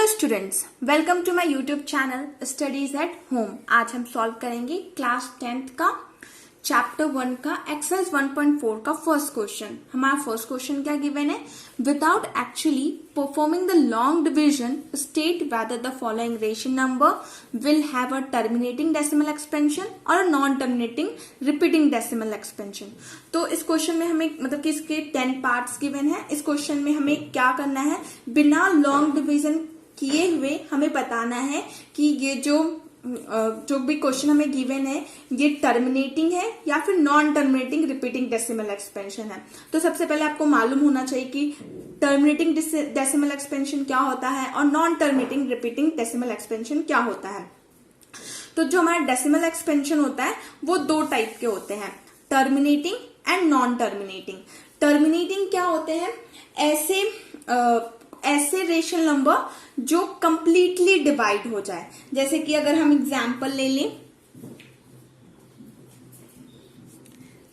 Hello students, welcome to my YouTube channel studies at home. आज हम solve करेंगे class 10th का chapter 1 का एक्सरसाइज 1.4 का फर्स्ट क्वेश्चन। हमारा फर्स्ट क्वेश्चन क्या गिवन है, without actually performing the long division state whether the following ratio number will have a terminating decimal expansion or a non terminating repeating decimal expansion. तो इस question में हमें मतलब कि इसके 10 पार्ट्स गिवन है। इस क्वेश्चन में हमें क्या करना है, बिना लॉन्ग डिविजन किए हुए हमें बताना है कि ये जो भी क्वेश्चन हमें गिवन है ये टर्मिनेटिंग है या फिर non terminating repeating decimal expansion है। तो सबसे पहले आपको मालूम होना चाहिए कि टर्मिनेटिंग डेसिमल एक्सपेंशन क्या होता है और non terminating repeating decimal expansion क्या होता है। तो जो हमारा डेसिमल एक्सपेंशन होता है वो दो टाइप के होते हैं, terminating and non terminating. Terminating क्या होते हैं, ऐसे रेशनल नंबर जो कंप्लीटली डिवाइड हो जाए। जैसे कि अगर हम एग्जांपल ले लें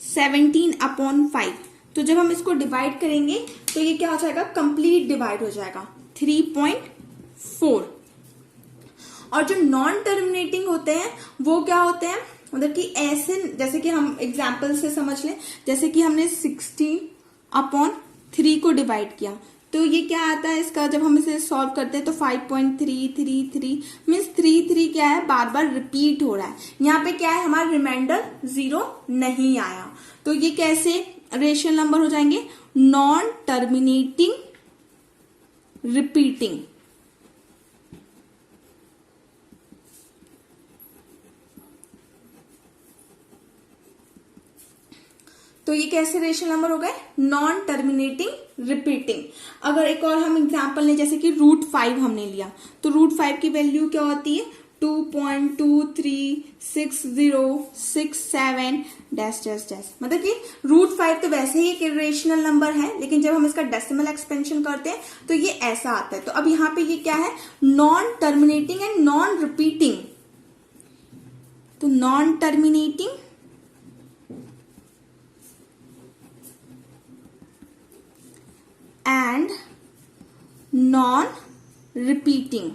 17/5, तो जब हम इसको डिवाइड करेंगे तो ये क्या हो जाएगा, कंप्लीट डिवाइड हो जाएगा 3.4। और जो नॉन टर्मिनेटिंग होते हैं वो क्या होते हैं, मतलब कि ऐसे, जैसे कि हम एग्जांपल से समझ लें, जैसे कि हमने 60/3 को डिवाइड किया तो ये क्या आता है इसका, जब हम इसे सॉल्व करते हैं तो 5.333 मीन्स 3 क्या है, बार बार रिपीट हो रहा है। यहाँ पे क्या है, हमारा रिमाइंडर 0 नहीं आया। तो ये कैसे रेशनल नंबर हो जाएंगे, नॉन टर्मिनेटिंग रिपीटिंग। तो ये कैसे रेशनल नंबर हो गए, नॉन टर्मिनेटिंग रिपीटिंग। अगर एक और हम एग्जांपल लें, जैसे कि √5 हमने लिया तो √5 की वैल्यू क्या होती है, 2.236067 डैश डैश डैश। मतलब कि √5 तो वैसे ही एक इरेशनल नंबर है, लेकिन जब हम इसका डेसिमल एक्सपेंशन करते हैं तो ये ऐसा आता है। तो अब यहाँ पे ये क्या है, non terminating and non repeating. तो non terminating and non repeating.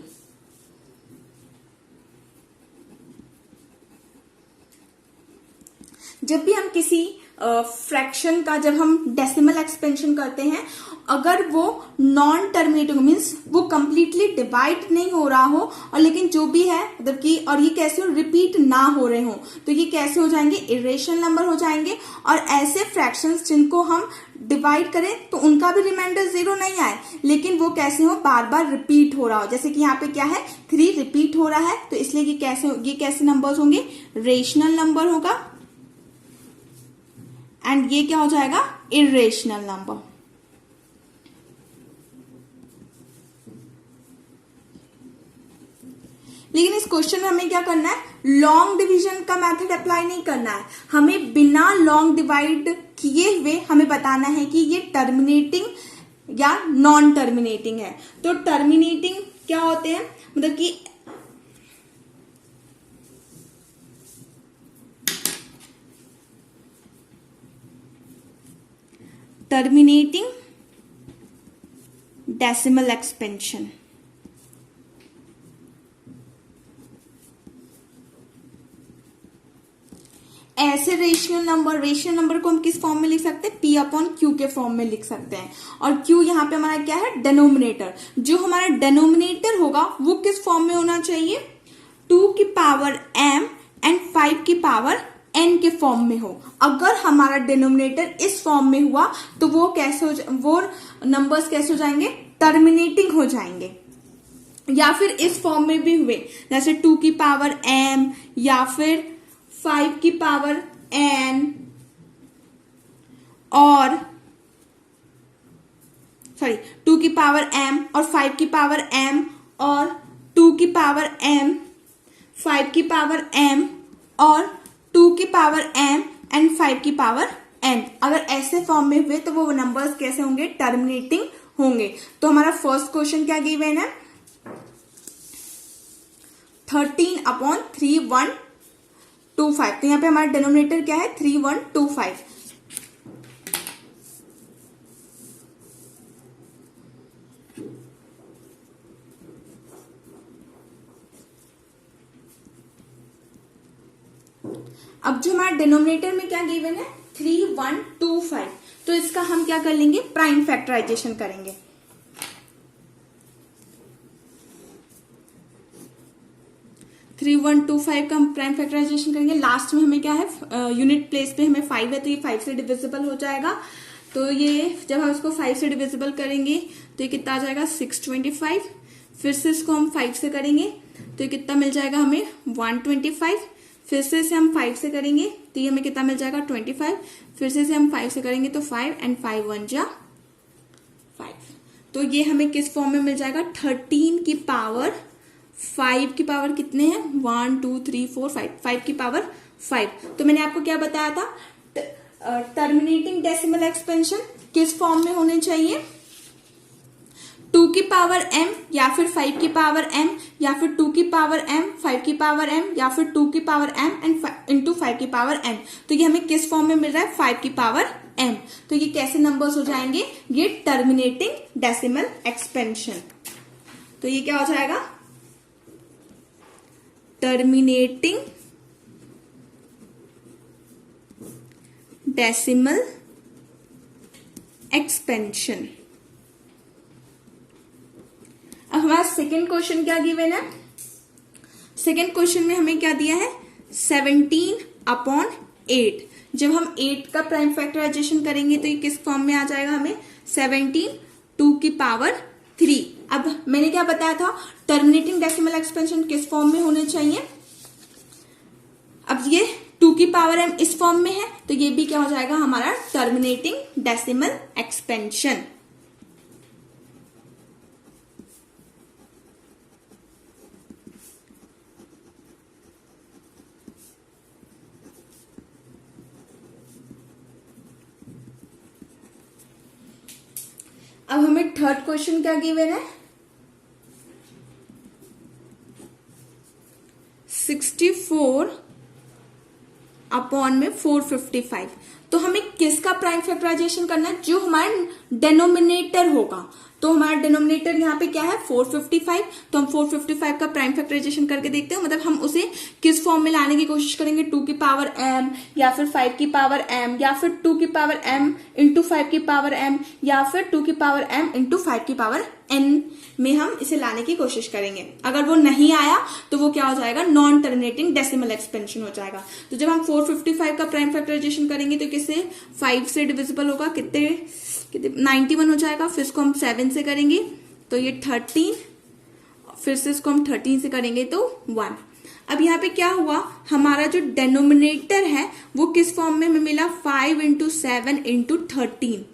जब भी हम किसी फ्रैक्शन का जब हम डेसिमल एक्सपेंशन करते हैं, अगर वो नॉन टर्मिनेटिंग मीन्स वो कंप्लीटली डिवाइड नहीं हो रहा हो और लेकिन जो भी है मतलब कि, और ये कैसे हो, रिपीट ना हो रहे हो, तो ये कैसे हो जाएंगे, इरेशनल नंबर हो जाएंगे। और ऐसे फ्रैक्शंस जिनको हम डिवाइड करें तो उनका भी रिमाइंडर 0 नहीं आए, लेकिन वो कैसे हो, बार बार रिपीट हो रहा हो। जैसे कि यहाँ पे क्या है, 3 रिपीट हो रहा है, तो इसलिए ये कैसे नंबर्स होंगे, रेशनल नंबर होगा। एंड ये क्या हो जाएगा, इरेशनल नंबर। लेकिन इस क्वेश्चन में हमें क्या करना है, लॉन्ग डिवीजन का मेथड अप्लाई नहीं करना है, हमें बिना लॉन्ग डिवाइड किए हुए हमें बताना है कि ये टर्मिनेटिंग या नॉन टर्मिनेटिंग है। तो टर्मिनेटिंग क्या होते हैं, मतलब कि टर्मिनेटिंग डेसिमल एक्सपेंशन। ऐसे रेशनल नंबर को हम किस फॉर्म में लिख सकते हैं, P/Q के फॉर्म में लिख सकते हैं। और Q यहाँ पे हमारा क्या है, डिनोमिनेटर। जो हमारा डिनोमिनेटर होगा वो किस फॉर्म में होना चाहिए, 2 की पावर m एंड 5 की पावर n के फॉर्म में हो। अगर हमारा डिनोमिनेटर इस फॉर्म में हुआ तो वो कैसे वो नंबर्स कैसे हो जाएंगे, टर्मिनेटिंग हो जाएंगे। या फिर इस फॉर्म में भी हुए, जैसे 2 की पावर m या फिर 5 की पावर n और 2 की पावर m और 5 की पावर m और 2 की पावर m 5 की पावर m और 2 की पावर m एंड 5 की पावर n। अगर ऐसे फॉर्म में हुए तो वो नंबर्स कैसे होंगे, टर्मिनेटिंग होंगे। तो हमारा फर्स्ट क्वेश्चन क्या गिवन है, 13/3125। तो यहाँ पे हमारा डिनोमिनेटर क्या है, 3125। अब जो हमारा डिनोमिनेटर में क्या गिवन है 3125, तो इसका हम क्या कर लेंगे प्राइम फैक्टराइजेशन करेंगे। थ्री 125 का हम प्राइम फैक्टराइजेशन करेंगे। लास्ट में हमें क्या है यूनिट प्लेस पे हमें 5 है तो ये 5 से डिविजिबल हो जाएगा। तो ये जब हम इसको 5 से डिविजिबल करेंगे तो ये कितना आ जाएगा 625। फिर से इसको हम 5 से करेंगे तो ये कितना मिल जाएगा हमें 125। फिर से इसे हम 5 से करेंगे तो ये हमें कितना मिल जाएगा 25। फिर से इसे हम 5 से करेंगे तो 5 एंड 5 1 जा 5। तो ये हमें किस फॉर्म में मिल जाएगा 13 की पावर 5 की पावर कितने हैं 1 2 3 4 5 5 की पावर 5। तो मैंने आपको क्या बताया था टर्मिनेटिंग डेसिमल एक्सपेंशन किस फॉर्म में होने चाहिए 2 की पावर m या फिर 5 की पावर m या फिर 2 की पावर m 5 की पावर m या फिर 2 की पावर m एंड इंटू 5 की पावर m। तो ये हमें किस फॉर्म में मिल रहा है 5 की पावर m। तो ये कैसे नंबर्स हो जाएंगे ये टर्मिनेटिंग डेसिमल एक्सपेंशन। तो ये क्या हो जाएगा टर्मिनेटिंग डेसिमल एक्सपेंशन। अब हमारा सेकेंड क्वेश्चन क्या गिवन है सेकेंड क्वेश्चन में हमें क्या दिया है 17/8। जब हम 8 का प्राइम फैक्टराइजेशन करेंगे तो ये किस फॉर्म में आ जाएगा हमें 17 2 की पावर 3। अब मैंने क्या बताया था टर्मिनेटिंग डेसिमल एक्सपेंशन किस फॉर्म में होने चाहिए। अब ये 2 की पावर m इस फॉर्म में है तो ये भी क्या हो जाएगा हमारा टर्मिनेटिंग डेसिमल एक्सपेंशन। अब हमें थर्ड क्वेश्चन क्या गिवन है 64/455। तो हमें किसका प्राइम फैक्टराइजेशन करना है जो हमारा डेनोमिनेटर होगा। तो हमारा डिनोमिनेटर यहाँ पे क्या है 455। तो हम 455 का प्राइम फैक्टराइजेशन करके देखते हैं मतलब हम उसे किस फॉर्म में लाने की कोशिश करेंगे 2 की पावर m या फिर 5 की पावर m या फिर 2 की पावर m इंटू 5 की पावर m या फिर 2 की पावर m इंटू 5 की पावर n में हम इसे लाने की कोशिश करेंगे। अगर वो नहीं आया तो वो क्या हो जाएगा नॉन टर्मिनेटिंग डेसिमल एक्सपेंशन हो जाएगा। तो जब हम 455 का प्राइम फैक्टराइजेशन करेंगे तो किससे 5 से डिविजिबल होगा कितने 91 हो जाएगा। फिर इसको हम 7 से करेंगे तो ये 13। फिर से इसको हम 13 से करेंगे तो 1। अब यहाँ पे क्या हुआ हमारा जो डेनोमिनेटर है वो किस फॉर्म में हमें मिला 5 इंटू 7 इंटू 13।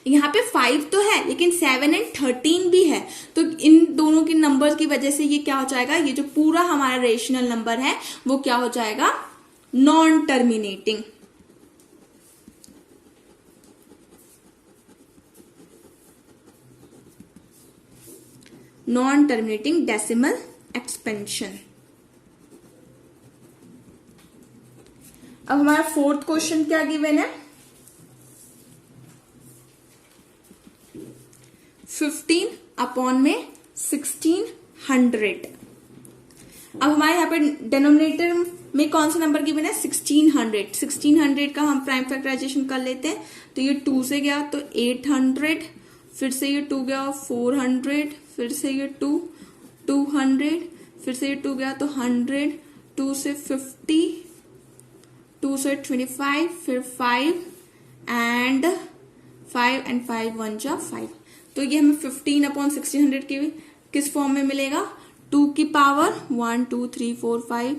यहाँ पे 5 तो है लेकिन 7 एंड 13 भी है तो इन दोनों के नंबर्स की वजह से ये क्या हो जाएगा ये जो पूरा हमारा रेशनल नंबर है वो क्या हो जाएगा non terminating. Non terminating decimal expansion. अब हमारा फोर्थ क्वेश्चन क्या गिवन है 15/1600। अब हमारे यहाँ पे डिनोमिनेटर में कौन सा नंबर गिवन है 1600 का हम प्राइम फैक्टराइजेशन कर लेते हैं। तो ये 2 से गया तो 800 फिर से ये 2 गया 400 फिर से ये 200 फिर से ये 2 गया तो 100 2 से 50 2 से 25 फिर 5 एंड 5 1 जा 5। तो ये हमें 15/1600 की किस फॉर्म में मिलेगा 2 की पावर 1 2 3 4 5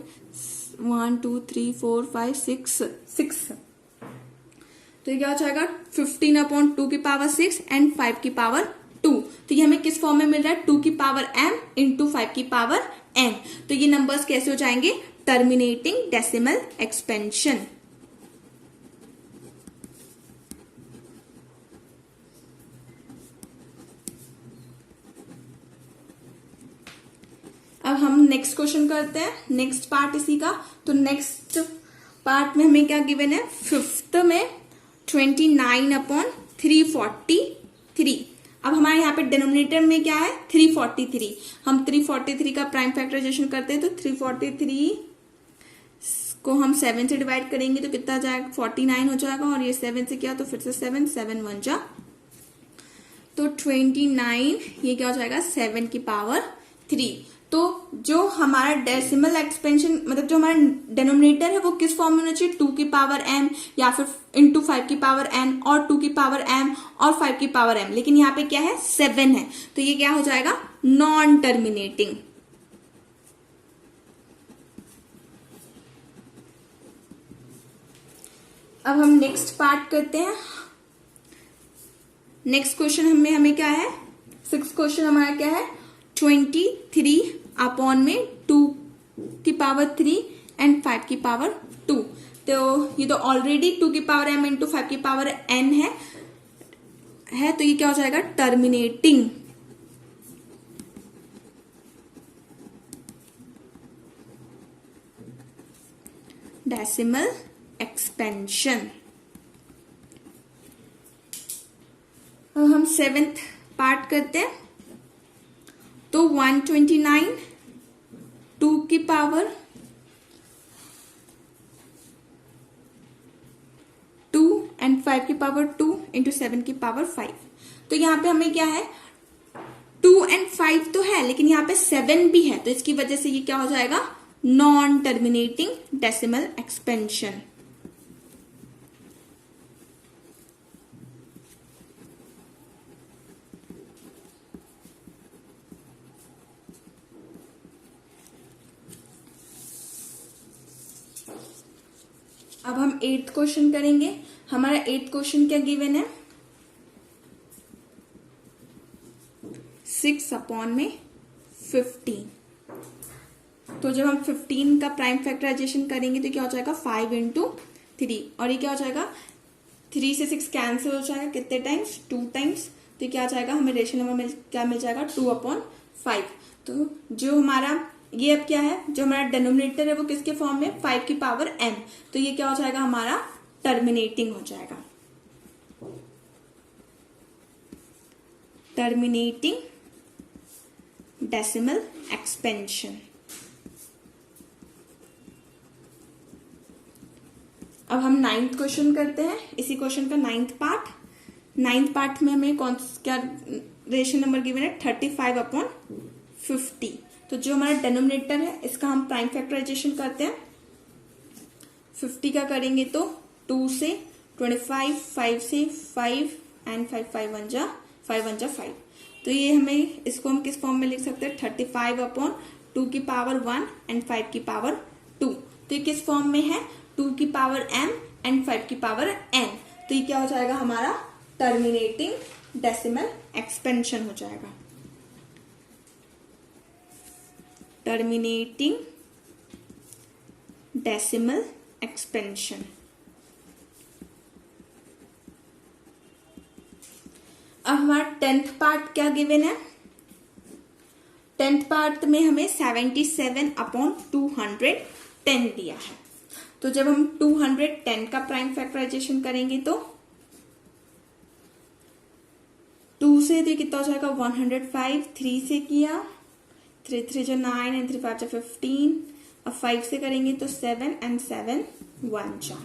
1 2 3 4 5 6। तो ये क्या हो जाएगा 15/2 की पावर 6 एंड 5 की पावर 2। तो ये हमें किस फॉर्म में मिल रहा है 2 की पावर m इंटू 5 की पावर n। तो ये नंबर्स कैसे हो जाएंगे टर्मिनेटिंग डेसिमल एक्सपेंशन। अब हम नेक्स्ट क्वेश्चन करते हैं नेक्स्ट पार्ट इसी का। तो नेक्स्ट पार्ट में हमें क्या गिवन है फिफ्थ में 29/343। अब हमारे यहाँ पे डिनोमिनेटर में क्या है 343। हम 343 का प्राइम फैक्टराइजेशन करते हैं तो 343 को हम 7 से डिवाइड करेंगे तो कितना जाएगा 49 हो जाएगा, और ये 7 से किया तो फिर से 7 7 1 जा तो 29, ये क्या हो जाएगा 7 की पावर 3। तो जो हमारा डेसिमल एक्सपेंशन मतलब जो हमारा डेनोमिनेटर है वो किस फॉर्म में होना चाहिए, 2 की पावर m या फिर इंटू 5 की पावर n और 2 की पावर m और 5 की पावर m, लेकिन यहाँ पे क्या है 7 है, तो ये क्या हो जाएगा नॉन टर्मिनेटिंग। अब हम नेक्स्ट पार्ट करते हैं। नेक्स्ट क्वेश्चन हमें क्या है, 6th क्वेश्चन हमारा क्या है 23 अपॉन में 2 की पावर 3 एंड 5 की पावर 2। तो ये तो ऑलरेडी 2 की पावर m इंटू 5 की पावर n है, तो ये क्या हो जाएगा टर्मिनेटिंग। Decimal expansion. अब हम 7th पार्ट करते हैं। तो 129 2 की पावर 2 एंड 5 की पावर 2 इंटू 7 की पावर 5। तो यहाँ पे हमें क्या है 2 एंड 5 तो है, लेकिन यहाँ पे 7 भी है, तो इसकी वजह से ये क्या हो जाएगा नॉन टर्मिनेटिंग डेसिमल एक्सपेंशन। अब हम 8th क्वेश्चन करेंगे। हमारा 8th क्वेश्चन क्या गिवन है 6 अपॉन में 15। तो जब हम 15 का प्राइम फैक्टराइजेशन करेंगे तो क्या हो जाएगा 5 इंटू 3, और ये क्या हो जाएगा 3 से 6 कैंसिल हो जाएगा कितने टाइम्स 2 टाइम्स, तो क्या आ जाएगा हमें रेशियो नंबर क्या मिल जाएगा 2/5। तो जो हमारा ये अब क्या है जो हमारा डेनोमिनेटर है वो किसके फॉर्म में 5 की पावर m, तो ये क्या हो जाएगा हमारा टर्मिनेटिंग हो जाएगा। Terminating decimal expansion. अब हम 9th क्वेश्चन करते हैं, इसी क्वेश्चन का 9th पार्ट। 9th पार्ट में हमें क्या रेशियो नंबर गिवन है 35/50। तो जो हमारा डेनोमिनेटर है इसका हम प्राइम फैक्टराइजेशन करते हैं। 50 का करेंगे तो 2 से 25, 5 से 5 एंड 5 1 जा 5। तो ये हमें इसको हम किस फॉर्म में लिख सकते हैं 35/2 की पावर 1 एंड 5 की पावर 2। तो ये किस फॉर्म में है 2 की पावर m एंड 5 की पावर n। तो ये क्या हो जाएगा हमारा टर्मिनेटिंग डेसिमल एक्सपेंशन हो जाएगा। Terminating decimal expansion. अब हमारा 10th पार्ट क्या गिवन है 10th पार्ट में हमें 77/210 दिया है। तो जब हम 210 का प्राइम फैक्टराइजेशन करेंगे तो 2 से तो कितना हो जाएगा 105, 3 से किया 3 3 जो 9 एंड 3 5 जो 15। अब 5 से करेंगे तो 7 एंड 7 1 जा।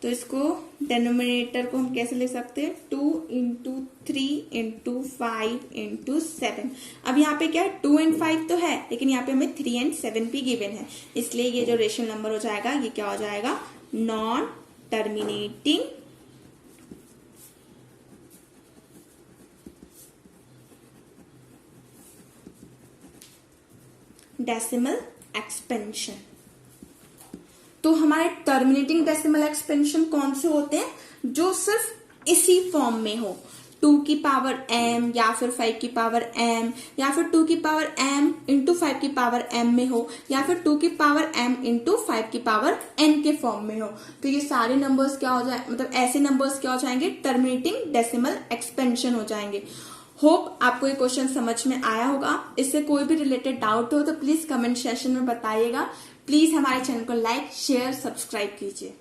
तो इसको डेनोमिनेटर को हम कैसे लिख सकते हैं 2 इंटू 3 इंटू 5 इंटू 7। अब यहाँ पे क्या है 2 एंड 5 तो है, लेकिन यहाँ पे हमें 3 एंड 7 भी गिवन है, इसलिए ये जो रेशियो नंबर हो जाएगा ये क्या हो जाएगा नॉन टर्मिनेटिंग डेसिमल एक्सपेंशन। तो हमारे टर्मिनेटिंग डेसिमल एक्सपेंशन कौन से होते हैं जो सिर्फ इसी फॉर्म में हो 2 की पावर m या फिर 5 की पावर m या फिर 2 की पावर m इंटू 5 की पावर m में हो या फिर 2 की पावर m इंटू 5 की पावर n के फॉर्म में हो। तो ये सारे नंबर्स क्या हो जाए मतलब ऐसे नंबर्स क्या हो जाएंगे टर्मिनेटिंग डेसिमल एक्सपेंशन हो जाएंगे। होप आपको ये क्वेश्चन समझ में आया होगा। इससे कोई भी रिलेटेड डाउट हो तो प्लीज कमेंट सेक्शन में बताइएगा। प्लीज हमारे चैनल को लाइक शेयर सब्सक्राइब कीजिए।